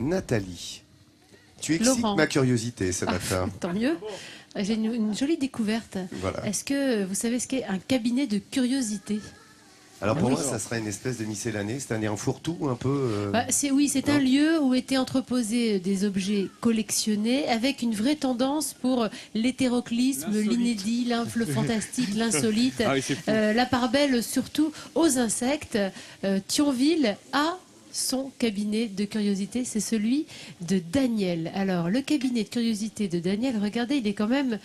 Nathalie, tu excites Laurent. ma curiosité ce matin. Tant mieux. J'ai une jolie découverte. Voilà. Est-ce que vous savez ce qu'est un cabinet de curiosité? Alors pour Oui. moi, ça serait une espèce de miscellanée, c'est-à-dire un fourre-tout un peu. C'est un lieu où étaient entreposés des objets collectionnés avec une vraie tendance pour l'hétéroclisme, l'inédit, le fantastique, l'insolite, Ah oui, c'est fou. la part belle surtout aux insectes. Thionville a son cabinet de curiosité, c'est celui de Daniel. Alors, le cabinet de curiosité de Daniel, regardez, il est quand même,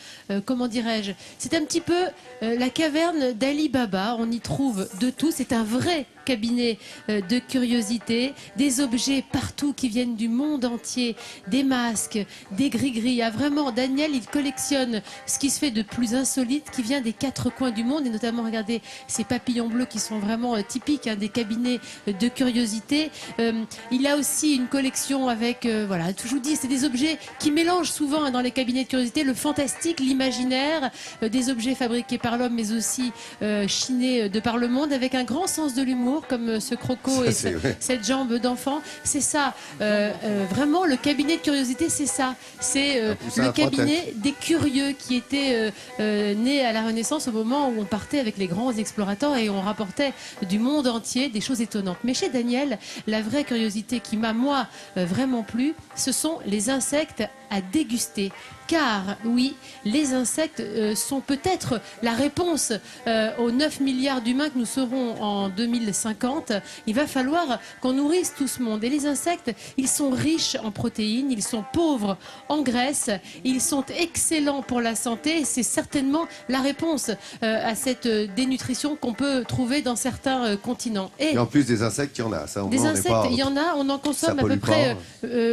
comment dirais-je, c'est un petit peu la caverne d'Ali Baba. On y trouve de tout. C'est un vrai cabinet de curiosité, des objets partout qui viennent du monde entier, des masques, des gris-gris. Ah, vraiment, Daniel, il collectionne ce qui se fait de plus insolite, qui vient des quatre coins du monde, et notamment, regardez, ces papillons bleus qui sont vraiment typiques des cabinets de curiosité. Il a aussi une collection avec, voilà, je vous dis, c'est des objets qui mélangent souvent dans les cabinets de curiosité le fantastique, l'imaginaire, des objets fabriqués par l'homme, mais aussi chinés de par le monde, avec un grand sens de l'humour, comme ce croco et cette jambe d'enfant. C'est ça, vraiment, le cabinet de curiosité, c'est ça. C'est le cabinet des curieux qui était né à la Renaissance au moment où on partait avec les grands explorateurs et on rapportait du monde entier des choses étonnantes. Mais chez Daniel, la vraie curiosité qui m'a, moi, vraiment plu, ce sont les insectes à déguster. Car, oui, les insectes sont peut-être la réponse aux 9 milliards d'humains que nous serons en 2050. Il va falloir qu'on nourrisse tout ce monde. Et les insectes, ils sont riches en protéines, ils sont pauvres en graisse, ils sont excellents pour la santé. Et c'est certainement la réponse à cette dénutrition qu'on peut trouver dans certains continents. Et en plus des insectes, il y en a. Ça, des insectes, il y en a, on en consomme à peu près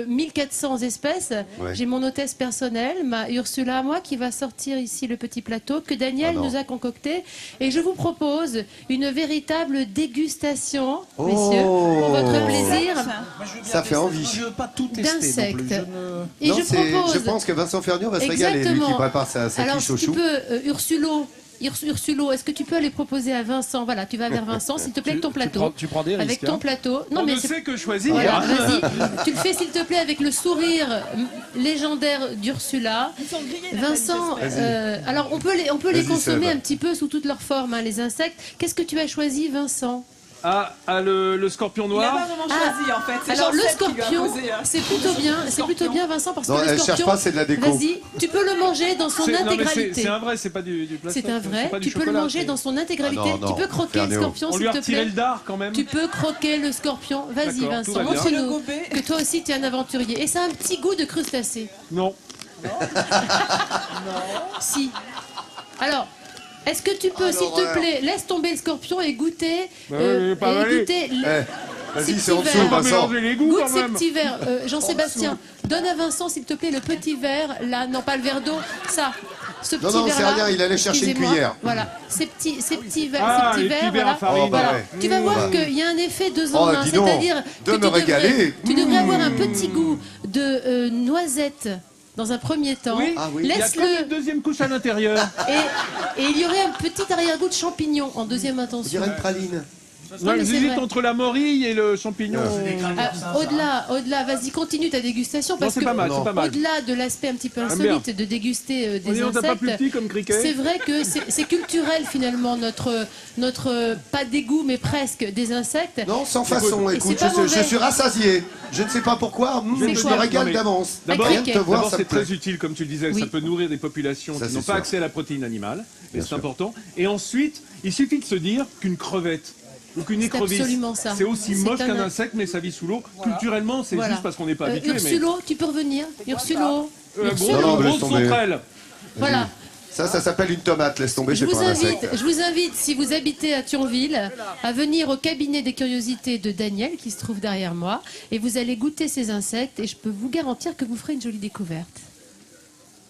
1400 espèces. Ouais. J'ai mon hôtesse personnelle, ma Ursula à moi, qui va sortir ici le petit plateau que Daniel nous a concocté. Et je vous propose une véritable dégustation, messieurs, pour votre plaisir. Ça fait envie. Je veux pas tout tester non plus. D'insectes. Je ne- Et Non, je propose... je pense que Vincent Fernion va se régaler, lui qui prépare sa Alors, quiche au si tu chou. peux, Ursulo, est-ce que tu peux aller proposer à Vincent, voilà, tu vas vers Vincent, s'il te plaît, avec ton plateau. Tu prends des risques. Avec ton plateau. Non, On mais ne c'est- sait que choisir. Voilà, vas-y. Tu le fais, s'il te plaît, avec le sourire légendaire d'Ursula. Vincent, alors on peut les Vas-y, consommer Seb. un petit peu sous toutes leurs formes, hein, les insectes. Qu'est-ce que tu as choisi, Vincent? Le scorpion Il a noir. pas vraiment choisi en fait. C'est Alors le Jean-Seb qui lui a scorpion, posé, c'est plutôt bien, Vincent, parce Non, que le elle cherche scorpion, pas, c'est de la déco. vas-y, tu peux le manger dans son Non, mais intégralité. c'est un vrai, c'est pas du plastique. C'est un vrai, pas du tu peux le chocolat, manger c'est- dans son intégralité. Ah non, non, Tu peux croquer le Fernéo. scorpion, On s'il lui a te retiré plaît. le dard quand même. Tu peux croquer le scorpion. Vas-y, D'accord, Vincent, tout va bien. C'est le montre-nous gobet. que toi aussi tu es un aventurier. Et ça a un petit goût de crustacé. Non. Si. Alors, est-ce que tu peux, s'il te plaît, laisse tomber le scorpion et goûter, pas valé. goûter Vas-y, ces c'est en petits dessous, verres. On va Vincent. mélanger les goûts Goûte quand ces même. petits verres. Jean-Sébastien, donne à Vincent, s'il te plaît, le petit verre. Là, non, pas le verre d'eau. Ça. Ce petit Non, c'est verre-là. rien, il allait chercher une Excusez-moi. cuillère. Voilà. Ces petits verres, Ah, ces petits les petits verres, verres à voilà. farine. Oh, bah Voilà. ouais. Tu vas voir qu'il y a un effet deux en Oh, un. dis donc, C'est-à-dire de que me régaler. tu devrais avoir un petit goût de noisette dans un premier temps. Oui, Ah oui. il y a Laisse-le. comme une deuxième couche à l'intérieur. Et il y aurait un petit arrière-goût de champignon en deuxième On intention. dirait une praline. Non, mais c'est j'hésite vrai. entre la morille et le champignon. Au-delà, vas-y, continue ta dégustation parce c'est que pas mal, c'est pas mal. au-delà de l'aspect un petit peu J'aime bien. insolite de déguster On des dit, on t'a pas plus insectes, petit comme criquet. c'est vrai que c'est culturel finalement notre pas dégoût mais presque des insectes. Non, sans façon, Et écoute, c'est pas je mauvais. suis rassasié. Je ne sais pas pourquoi, C'est je quoi me régale Non, mais d'avance. d'abord, Rien de te voir, D'abord, ça me c'est plaît. très utile, comme tu le disais, Oui. ça peut nourrir des populations Ça, qui c'est n'ont pas sûr. accès à la protéine animale, et Bien c'est sûr. important. Et ensuite, il suffit de se dire qu'une crevette ou qu'une C'est écrevisse, absolument ça. c'est aussi C'est moche un- qu'un insecte, mais ça vit sous l'eau. Culturellement, c'est Voilà. juste parce qu'on n'est pas habitué. Ursulo, tu peux revenir. Ursulo. Gros, Non, mais laisse grosse tomber. sauterelle. Voilà. Ça s'appelle une tomate, laisse tomber, Je c'est vous, pas un insecte. je vous invite, si vous habitez à Thionville, à venir au cabinet des curiosités de Daniel, qui se trouve derrière moi, et vous allez goûter ces insectes, et je peux vous garantir que vous ferez une jolie découverte.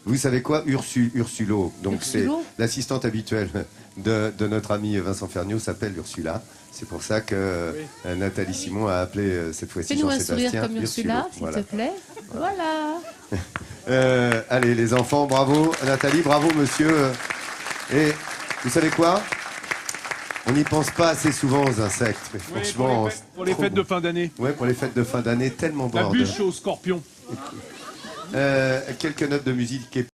Vous savez quoi, Ursulo, donc c'est Ursulo l'assistante habituelle de notre ami Vincent Ferniaud, s'appelle Ursula. C'est pour ça que Nathalie Simon a appelé cette fois-ci Fais-nous un Jean-Sébastien sourire comme Ursula, s'il Voilà. te plaît. Voilà. Allez, les enfants, bravo Nathalie, bravo monsieur. Et vous savez quoi? On n'y pense pas assez souvent aux insectes, mais Oui, franchement... pour les fêtes de fin d'année. Ouais, pour les fêtes de fin d'année, tellement La bordel. bûche aux scorpions. Quelques notes de musique